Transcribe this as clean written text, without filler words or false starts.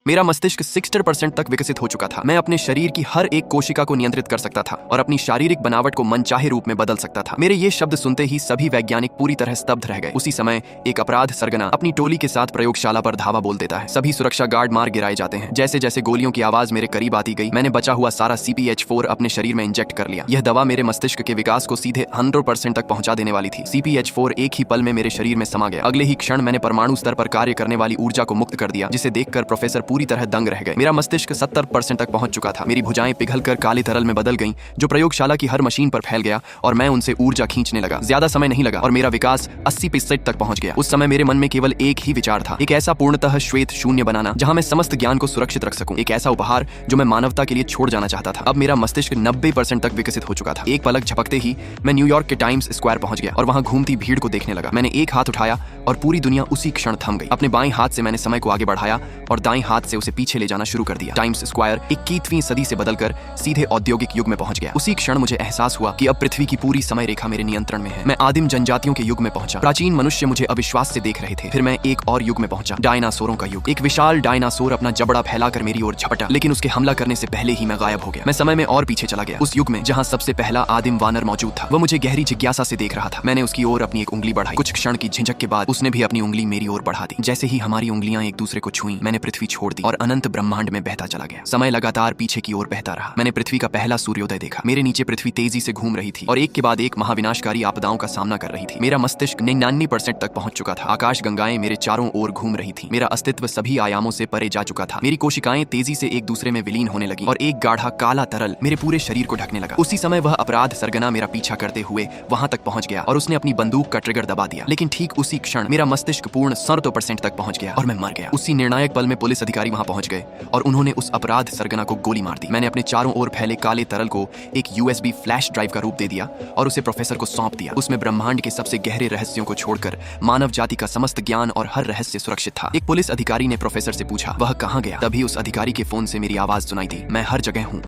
मेरा मस्तिष्क 60% तक विकसित हो चुका था। मैं अपने शरीर की हर एक कोशिका को नियंत्रित कर सकता था और अपनी शारीरिक बनावट को मनचाहे रूप में बदल सकता था। मेरे ये शब्द सुनते ही सभी वैज्ञानिक पूरी तरह स्तब्ध रह गए। उसी समय एक अपराध सरगना अपनी टोली के साथ प्रयोगशाला पर धावा बोल देता है। सभी सुरक्षा गार्ड मार गिराए जाते हैं। जैसे जैसे गोलियों की आवाज मेरे करीब आती गई, मैंने बचा हुआ सारा CPH4 अपने शरीर में इंजेक्ट कर लिया। यह दवा मेरे मस्तिष्क के विकास को सीधे 100% तक पहुंचा देने वाली थी। CPH4 एक ही पल में मेरे शरीर में समा गया। अगले ही क्षण मैंने परमाणु स्तर पर कार्य करने वाली ऊर्जा को मुक्त कर दिया, जिसे देखकर प्रोफेसर पूरी तरह दंग रह गए। मेरा मस्तिष्क 70% तक पहुंच चुका था। मेरी भुजाएं पिघलकर काले तरल में बदल गईं, जो प्रयोगशाला की हर मशीन पर फैल गया और मैं उनसे ऊर्जा खींचने लगा। ज्यादा समय नहीं लगा और मेरा विकास 80% तक पहुंच गया। उस समय मेरे मन में केवल एक ही विचार था, एक ऐसा पूर्णतः श्वेत शून्य बनाना जहां मैं समस्त ज्ञान को सुरक्षित रख सकूं, एक ऐसा उपहार जो मैं मानवता के लिए छोड़ जाना चाहता था। अब मेरा मस्तिष्क 90% तक विकसित हो चुका था। एक पलक झपकते ही मैं न्यूयॉर्क के टाइम्स स्क्वायर पहुंच गया और वहां घूमती भीड़ को देखने लगा। मैंने एक हाथ उठाया और पूरी दुनिया उसी क्षण थम गई। अपने बाएं हाथ से मैंने समय को आगे बढ़ाया और दाएं हाथ से उसे पीछे ले जाना शुरू कर दिया। टाइम्स स्क्वायर 21वीं सदी से बदलकर सीधे औद्योगिक युग में पहुंच गया। उसी क्षण मुझे एहसास हुआ कि अब पृथ्वी की पूरी समय रेखा मेरे नियंत्रण में है। मैं आदिम जनजातियों के युग में पहुंचा। प्राचीन मनुष्य मुझे अविश्वास से देख रहे थे। फिर मैं एक और युग में पहुंचा, डायनासोरों का युग। एक विशाल डायनासोर अपना जबड़ा फैलाकर मेरी ओर झपटा, लेकिन उसके हमला करने से पहले ही मैं गायब हो गया। मैं समय में और पीछे चला गया, उस युग में जहां सबसे पहला आदिम वानर मौजूद था। वह मुझे गहरी जिज्ञासा से देख रहा था। मैंने उसकी ओर अपनी एक उंगली बढ़ाई। कुछ क्षण की झिझक के बाद उसने भी अपनी उंगली मेरी ओर बढ़ा दी। जैसे ही हमारी उंगलियां एक दूसरे को छुईं, मैंने पृथ्वी छोड़ दी और अनंत ब्रह्मांड में बहता चला गया। समय लगातार पीछे की ओर बहता रहा। मैंने पृथ्वी का पहला सूर्योदय देखा। मेरे नीचे पृथ्वी तेजी से घूम रही थी और एक के बाद एक महाविनाशकारी आपदाओं का सामना कर रही थी। मेरा मस्तिष्क 99% तक पहुंच चुका था। आकाश गंगाएं मेरे चारों ओर घूम रही थी। मेरा अस्तित्व सभी आयामों से परे जा चुका था। मेरी कोशिकाएं तेजी से एक दूसरे में विलीन होने लगी और एक गाढ़ा काला तरल मेरे पूरे शरीर को ढकने लगा। उसी समय वह अपराध सरगना मेरा पीछा करते हुए वहां तक पहुंच गया और उसने अपनी बंदूक का ट्रिगर दबा दिया। लेकिन ठीक उसी क्षण मेरा मस्तिष्क पूर्ण 100% तक पहुंच गया और मैं मर गया। उसी निर्णायक पल में पुलिस अधिकारी वहां पहुंच गए और उन्होंने उस अपराध सरगना को गोली मार दी। मैंने अपने चारों ओर फैले काले तरल को एक USB फ्लैश ड्राइव का रूप दे दिया और उसे प्रोफेसर को सौंप दिया। उसमें ब्रह्मांड के सबसे गहरे रहस्यों को छोड़कर मानव जाति का समस्त ज्ञान और हर रहस्य सुरक्षित था। एक पुलिस अधिकारी ने प्रोफेसर से पूछा, वह कहां गया? तभी उस अधिकारी के फोन से मेरी आवाज सुनाई दी, मैं हर जगह हूं।